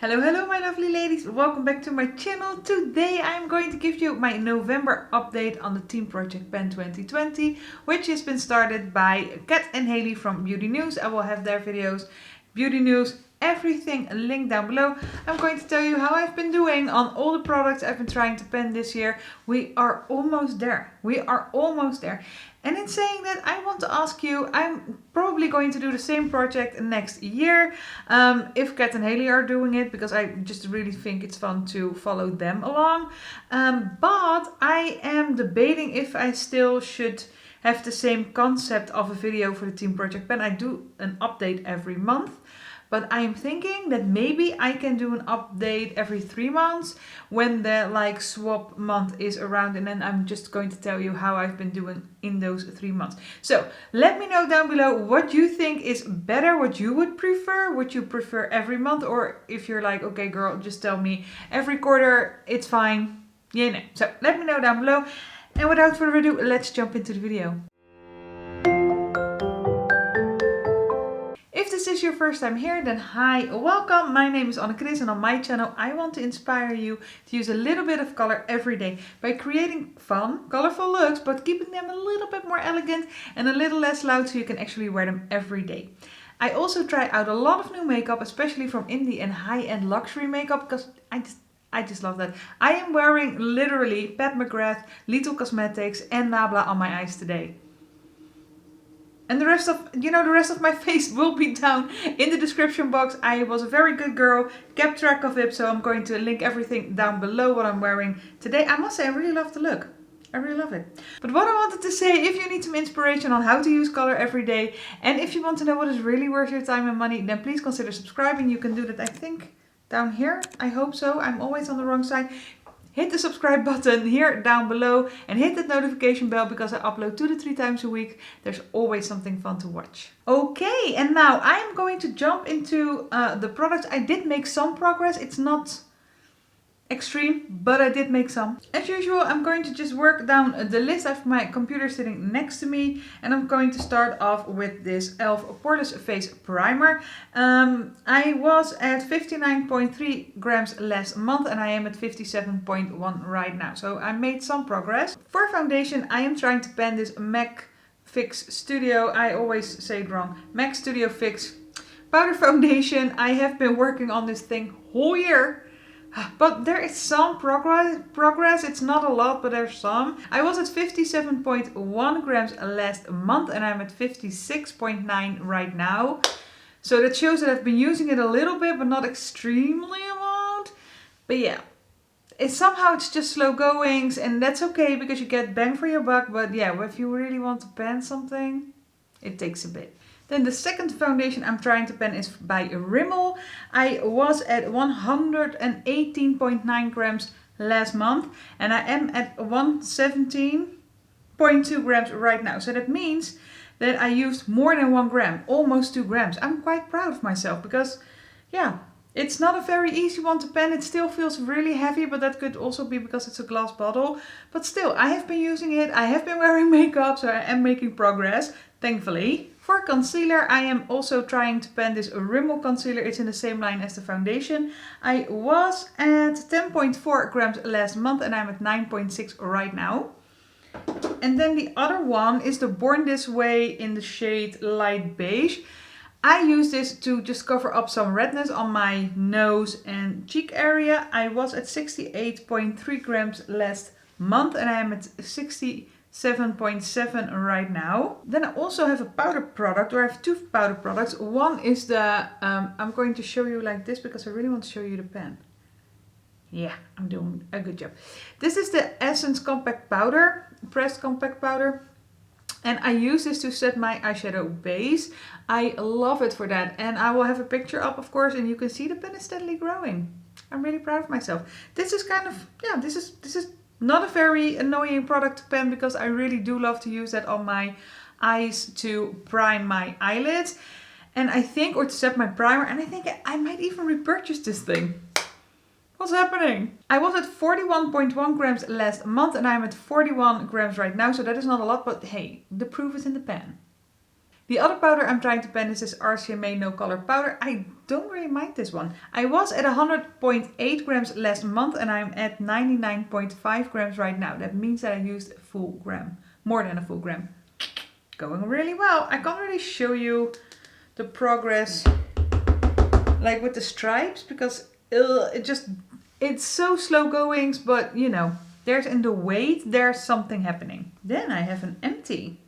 Hello my lovely ladies, welcome back to my channel. Today I'm going to give you my November update on the Team Project Pen 2020, which has been started by Kat and Hailey from Beauty News. I will have their videos, Beauty News, everything linked down below. I'm going to tell you how I've been doing on all the products I've been trying to pen this year. We are almost there. And in saying that, I want to ask you, I'm probably going to do the same project next year, if Kat and Hailey are doing it, because I just really think it's fun to follow them along. But I am debating if I still should have the same concept of a video for the Team Project Pen. I do an update every month. But I'm thinking that maybe I can do an update every 3 months when the swap month is around, and then I'm just going to tell you how I've been doing in those 3 months. So let me know down below what you think is better, what you would prefer. Would you prefer every month, or if you're like, okay girl, just tell me every quarter, it's fine. Yeah, no. So let me know down below. And without further ado, let's jump into the video. If this is your first time here, then hi, welcome. My name is AnneChris, and on my channel I want to inspire you to use a little bit of color every day by creating fun, colorful looks, but keeping them a little bit more elegant and a little less loud so you can actually wear them every day. I also try out a lot of new makeup, especially from indie and high-end luxury makeup, because I just love that. I am wearing literally Pat McGrath, Lethal Cosmetics and Nabla on my eyes today. And the rest of my face will be down in the description box. I was a very good girl, kept track of it, so I'm going to link everything down below what I'm wearing today. I must say, I really love the look. I really love it. But what I wanted to say, if you need some inspiration on how to use color every day, and if you want to know what is really worth your time and money, then please consider subscribing. You can do that, I think, down here. I hope so. I'm always on the wrong side. Hit the subscribe button here down below and hit that notification bell, because I upload 2 to 3 times a week. There's always something fun to watch. Okay, and now I am going to jump into the products. I did make some progress. It's not extreme, but I did make some. As usual, I'm going to just work down the list. I have my computer sitting next to me, and I'm going to start off with this e.l.f. Poreless Face Primer. I was at 59.3 grams last month, and I am at 57.1 right now. So I made some progress. For foundation, I am trying to pen this MAC Fix Studio. I always say it wrong. MAC Studio Fix Powder Foundation. I have been working on this thing whole year. But there is some progress. It's not a lot, but there's some. I was at 57.1 grams last month, and I'm at 56.9 right now. So that shows that I've been using it a little bit, but not extremely a lot. But yeah, somehow it's just slow goings, and that's okay because you get bang for your buck. But yeah, if you really want to pen something, it takes a bit. Then the second foundation I'm trying to pen is by Rcma. I was at 118.9 grams last month, and I am at 117.2 grams right now. So that means that I used more than 1 gram, almost 2 grams. I'm quite proud of myself because, yeah, it's not a very easy one to pen. It still feels really heavy, but that could also be because it's a glass bottle. But still, I have been using it. I have been wearing makeup, so I am making progress, thankfully. For concealer, I am also trying to pen this Rcma concealer. It's in the same line as the foundation. I was at 10.4 grams last month, and I'm at 9.6 right now. And then the other one is the Born This Way in the shade Light Beige. I use this to just cover up some redness on my nose and cheek area. I was at 68.3 grams last month, and I am at 67.7 right now. Then I also have a powder product, or I have 2 powder products. One is the, I'm going to show you like this because I really want to show you the pen. Yeah, I'm doing a good job. This is the Essence Compact Powder, pressed compact powder. And I use this to set my eyeshadow base. I love it for that. And I will have a picture up, of course, and you can see the pen is steadily growing. I'm really proud of myself. This is kind of, yeah, this is not a very annoying product to pen, because I really do love to use that on my eyes to prime my eyelids. And I think, or to set my primer, and I think I might even repurchase this thing. What's happening? I was at 41.1 grams last month, and I'm at 41 grams right now, so that is not a lot, but hey, the proof is in the pen. The other powder I'm trying to pen is this Rcma No Color powder. I don't really mind this one. I was at 100.8 grams last month and I'm at 99.5 grams right now. That means that I used a full gram, more than a full gram. Going really well. I can't really show you the progress like with the stripes because it's so slow going, but you know, there's in the weight, there's something happening. Then I have an empty.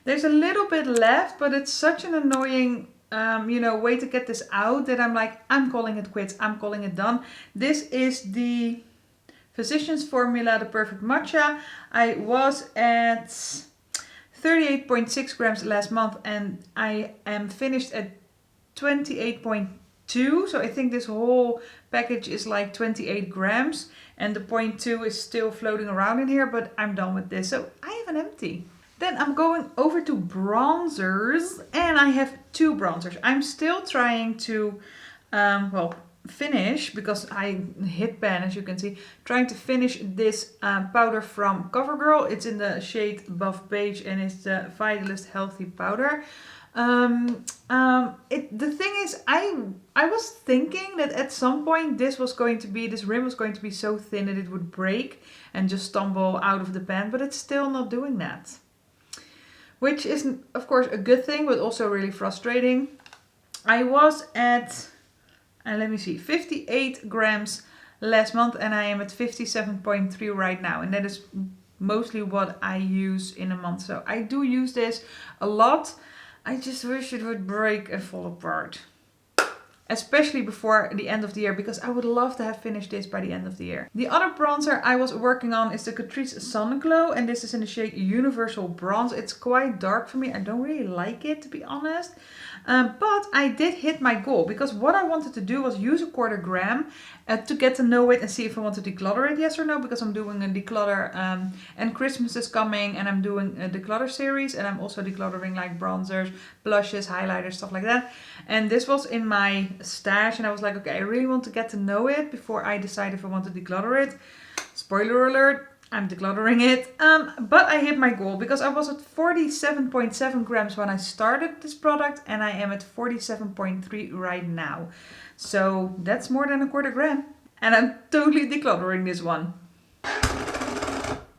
There's a little bit left, but it's such an annoying, you know, way to get this out that I'm like, I'm calling it quits. I'm calling it done. This is the Physicians Formula, the Perfect Matcha. I was at 38.6 grams last month and I am finished at 28.2. So I think this whole package is like 28 grams and the 0.2 is still floating around in here, but I'm done with this. So I have an empty. Then I'm going over to bronzers and I have two bronzers. I'm still trying to, well, finish because I hit pan, as you can see, trying to finish this powder from CoverGirl. It's in the shade Buff Beige and it's the Vitalist Healthy Powder. The thing is, I was thinking that at some point this rim was going to be so thin that it would break and just stumble out of the pan, but it's still not doing that. Which is, of course, a good thing, but also really frustrating. I was at, let me see, 58 grams last month and I am at 57.3 right now. And that is mostly what I use in a month. So I do use this a lot. I just wish it would break and fall apart. Especially before the end of the year, because I would love to have finished this by the end of the year. The other bronzer I was working on is the Catrice Sun Glow, and this is in the shade Universal Bronze. It's quite dark for me. I don't really like it, to be honest. But I did hit my goal, because what I wanted to do was use a 1/4 gram to get to know it and see if I want to declutter it, yes or no, because I'm doing a declutter and Christmas is coming and I'm doing a declutter series and I'm also decluttering like bronzers, blushes, highlighters, stuff like that. And this was in my stash and I was like, okay, I really want to get to know it before I decide if I want to declutter it. Spoiler alert, I'm decluttering it, but I hit my goal because I was at 47.7 grams when I started this product and I am at 47.3 right now. So that's more than a 1/4 gram and I'm totally decluttering this one.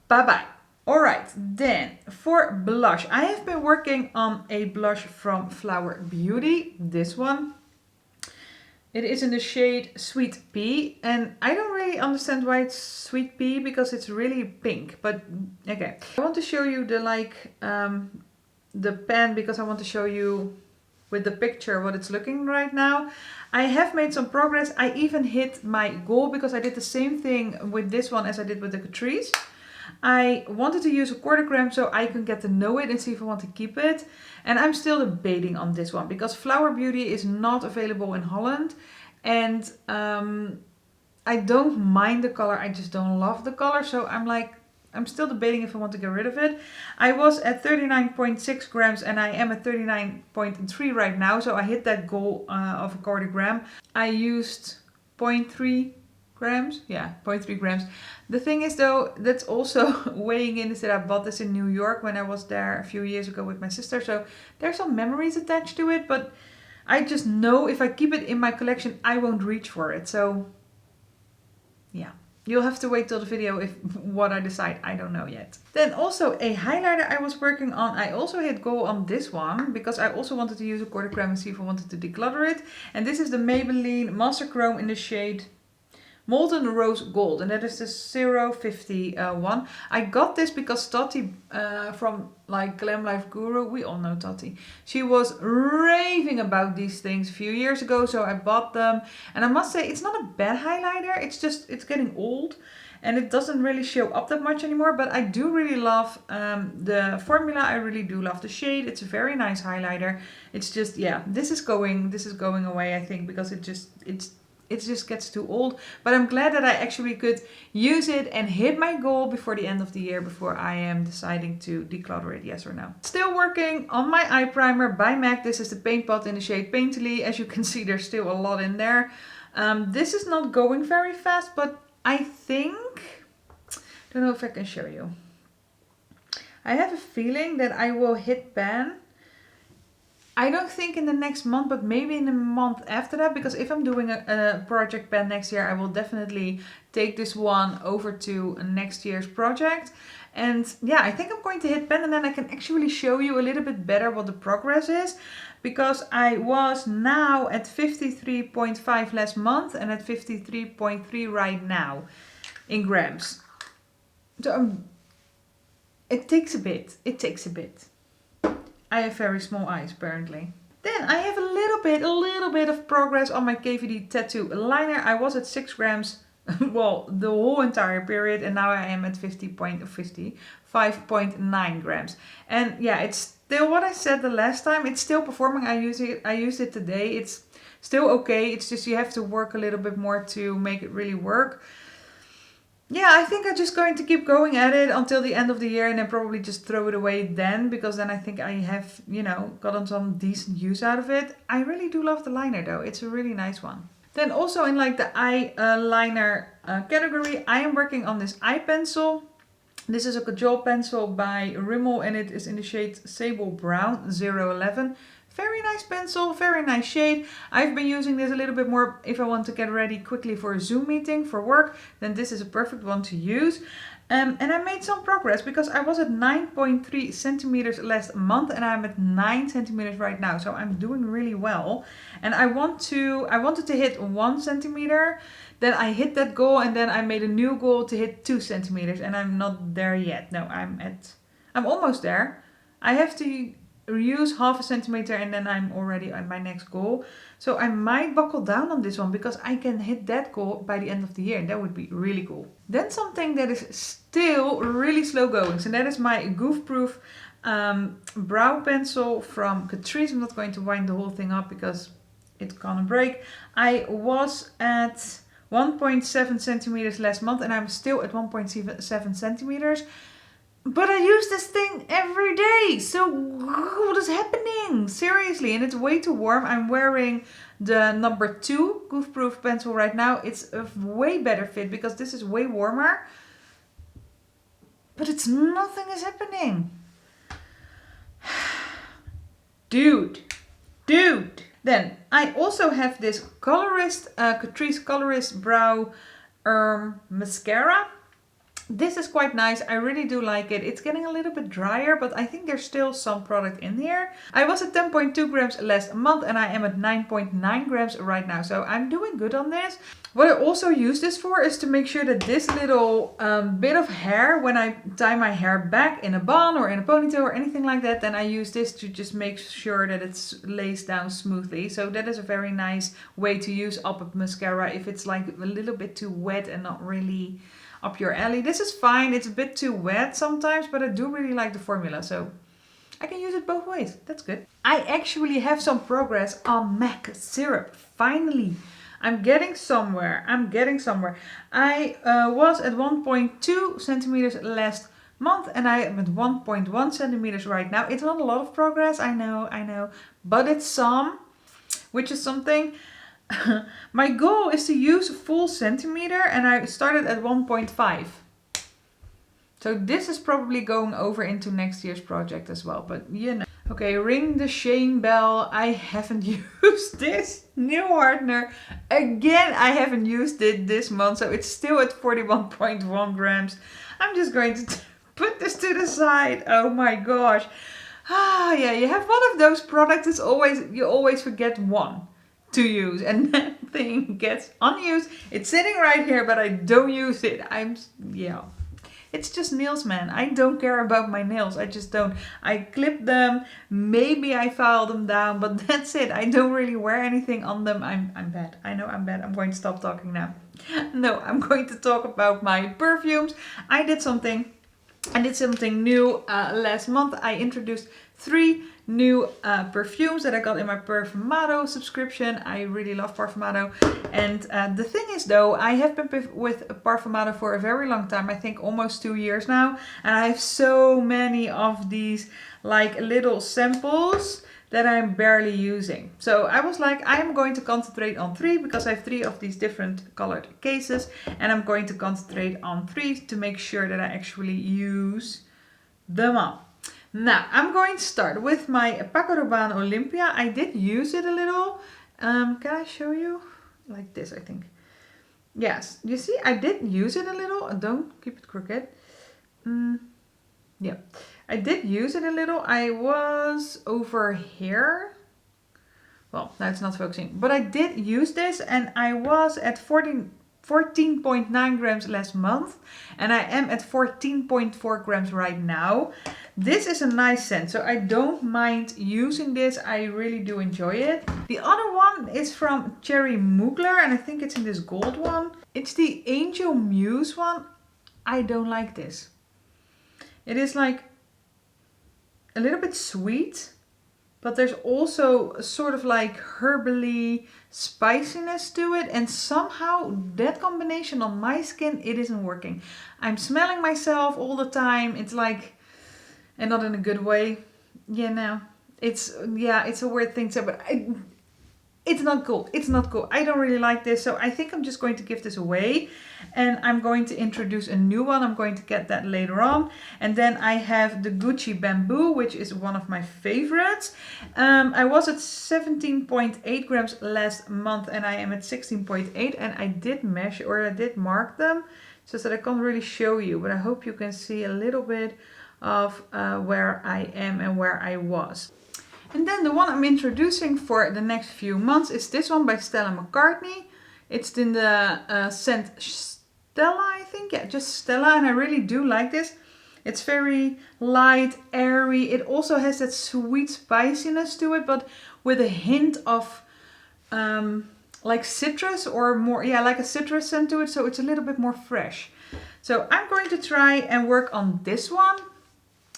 Bye bye. Alright, then for blush, I have been working on a blush from Flower Beauty, this one. It is in the shade Sweet Pea, and I don't really understand why it's Sweet Pea because it's really pink, but okay. I want to show you the pen because I want to show you with the picture what it's looking right now. I have made some progress. I even hit my goal because I did the same thing with this one as I did with the Catrice. I wanted to use a 1/4 gram so I can get to know it and see if I want to keep it. And I'm still debating on this one because Flower Beauty is not available in Holland. And I don't mind the color, I just don't love the color. So I'm still debating if I want to get rid of it. I was at 39.6 grams and I am at 39.3 right now. So I hit that goal of a 1/4 gram. I used 0.3 grams. Yeah, 0.3 grams. The thing is though, that's also weighing in is that I bought this in New York when I was there a few years ago with my sister. So there's some memories attached to it, but I just know if I keep it in my collection, I won't reach for it. So yeah, you'll have to wait till the video if what I decide, I don't know yet. Then also a highlighter I was working on. I also hit goal on this one because I also wanted to use a 1/4 gram and see if I wanted to declutter it. And this is the Maybelline Master Chrome in the shade Molten Rose Gold, and that is the 051. I got this because Tati from like Glam Life Guru, we all know Tati, she was raving about these things a few years ago, so I bought them. And I must say, it's not a bad highlighter, it's getting old and it doesn't really show up that much anymore, but I do really love the formula. I really do love the shade. It's a very nice highlighter. It's just, yeah, this is going away, I think, because it just gets too old. But I'm glad that I actually could use it and hit my goal before the end of the year, before I am deciding to declutter it, yes or no. Still working on my eye primer by MAC. This is the Paint Pot in the shade Painterly. As you can see, there's still a lot in there. This is not going very fast, but I think, don't know if I can show you. I have a feeling that I will hit pan I don't think in the next month, but maybe in the month after that, because if I'm doing a project pen next year, I will definitely take this one over to next year's project. And yeah, I think I'm going to hit pen, and then I can actually show you a little bit better what the progress is, because I was now at 53.5 last month and at 53.3 right now in grams. So it takes a bit. It takes a bit. I have very small eyes apparently. Then I have a little bit of progress on my KVD tattoo liner. I was at 6 grams, well, the whole entire period, and now I am at 5.9 grams. And yeah, it's still what I said the last time. It's still performing. I used it today. It's still okay. It's just you have to work a little bit more to make it really work. Yeah, I think I'm just going to keep going at it until the end of the year, and then probably just throw it away then, because then I think I have, you know, gotten some decent use out of it. I really do love the liner though. It's a really nice one. Then also in like the eyeliner category, I am working on this eye pencil. This is a Kajal pencil by Rcma, and it is in the shade Sable Brown 011. Very nice pencil, very nice shade. I've been using this a little bit more if I want to get ready quickly for a Zoom meeting for work. Then this is a perfect one to use. And I made some progress because I was at 9.3 centimeters last month and I'm at 9 centimeters right now. So I'm doing really well. And I wanted to hit 1 centimeter. Then I hit that goal, and then I made a new goal to hit 2 centimeters. And I'm not there yet. No, I'm almost there. I have to use half a centimeter and then I'm already at my next goal. So I might buckle down on this one because I can hit that goal by the end of the year, and that would be really cool. Then something that is still really slow going, so that is my Goof Proof brow pencil from Catrice. I'm not going to wind the whole thing up because it's gonna break. I was at 1.7 centimeters last month and I'm still at 1.7 centimeters. But I use this thing every day, so what is happening? Seriously, and it's way too warm. I'm wearing the number 2 Goof Proof pencil right now. It's a way better fit because this is way warmer. But nothing is happening. Dude. Then I also have this Colorist, Catrice Colorist Brow Mascara. This is quite nice. I really do like it. It's getting a little bit drier, but I think there's still some product in here. I was at 10.2 grams last month and I am at 9.9 grams right now. So I'm doing good on this. What I also use this for is to make sure that this little bit of hair, when I tie my hair back in a bun or in a ponytail or anything like that, then I use this to just make sure that it lays down smoothly. So that is a very nice way to use up mascara if it's like a little bit too wet and not really up your alley. This is fine. It's a bit too wet sometimes, but I do really like the formula, so I can use it both ways. That's good. I actually have some progress on MAC syrup. Finally, I'm getting somewhere. I was at 1.2 centimeters last month and I am at 1.1 centimeters right now. It's not a lot of progress, I know, but it's some, which is something. My goal is to use a full centimeter and I started at 1.5. So this is probably going over into next year's project as well, but you know. Okay, ring the shame bell. I haven't used this new hardener. Again, I haven't used it this month, so it's still at 41.1 grams. I'm just going to put this to the side. Oh my gosh. Ah, yeah, you have one of those products that's you always forget one to use and that thing gets unused. It's sitting right here, but I don't use it. Yeah. It's just nails, man. I don't care about my nails. I just don't. I clip them. Maybe I file them down, but that's it. I don't really wear anything on them. I'm bad. I know I'm bad. I'm going to stop talking now. No, I'm going to talk about my perfumes. I did something new last month. I introduced 3 new perfumes that I got in my Perfumado subscription. I really love Perfumado. And the thing is though, I have been with Perfumado for a very long time. I think almost 2 years now. And I have so many of these like little samples that I'm barely using. So I was like, I'm going to concentrate on 3 because I have 3 of these different colored cases. And I'm going to concentrate on 3 to make sure that I actually use them up. Now, I'm going to start with my Paco Rabanne Olympia. I did use it a little. Can I show you? Like this, I think. Yes, you see, I did use it a little. Don't keep it crooked. Yeah, I did use it a little. I was over here. Well, now it's not focusing. But I did use this and I was at 14.9 grams last month. And I am at 14.4 grams right now. This is a nice scent, so I don't mind using this. I really do enjoy it. The other one is from Cherry Mugler and I think it's in this gold one. It's the Angel Muse one. I don't like this. It is like a little bit sweet, but there's also a sort of like herbally spiciness to it, and somehow that combination on my skin, it isn't working. I'm smelling myself all the time. It's like, and not in a good way, you know. It's a weird thing to say, but it's not cool. It's not cool. I don't really like this, so I think I'm just going to give this away. And I'm going to introduce a new one. I'm going to get that later on. And then I have the Gucci Bamboo, which is one of my favorites. I was at 17.8 grams last month and I am at 16.8. And I did measure, or I did mark them. So that I can't really show you, but I hope you can see a little bit of where I am and where I was. And then the one I'm introducing for the next few months is this one by Stella Mccartney. It's in the scent Stella, I think. Yeah, just Stella. And I really do like this. It's very light, airy. It also has that sweet spiciness to it, but with a hint of like citrus or more, yeah, like a citrus scent to it. So it's a little bit more fresh. So I'm going to try and work on this one.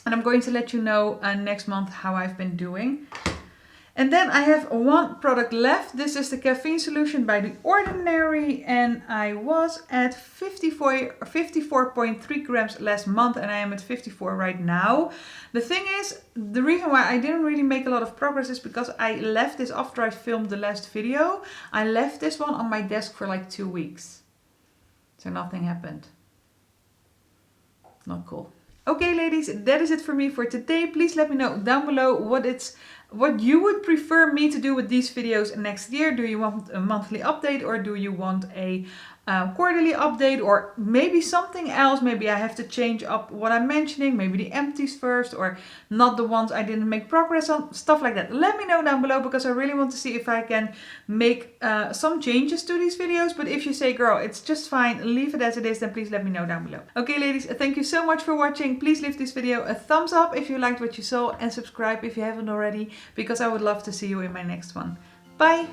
And I'm going to let you know next month how I've been doing. And then I have one product left. This is the Caffeine Solution by The Ordinary. And I was at 54.3 grams last month. And I am at 54 right now. The thing is, the reason why I didn't really make a lot of progress is because I left this after I filmed the last video. I left this one on my desk for like 2 weeks. So nothing happened. Not cool. Okay, ladies, that is it for me for today. Please let me know down below what you would prefer me to do with these videos next year. Do you want a monthly update or do you want a quarterly update, or maybe something else? Maybe I have to change up what I'm mentioning, maybe the empties first, or not the ones I didn't make progress on, stuff like that. Let me know down below because I really want to see if I can make some changes to these videos. But if you say, girl, it's just fine, leave it as it is, then please let me know down below. Okay, ladies, thank you so much for watching. Please leave this video a thumbs up if you liked what you saw and subscribe if you haven't already, because I would love to see you in my next one. Bye!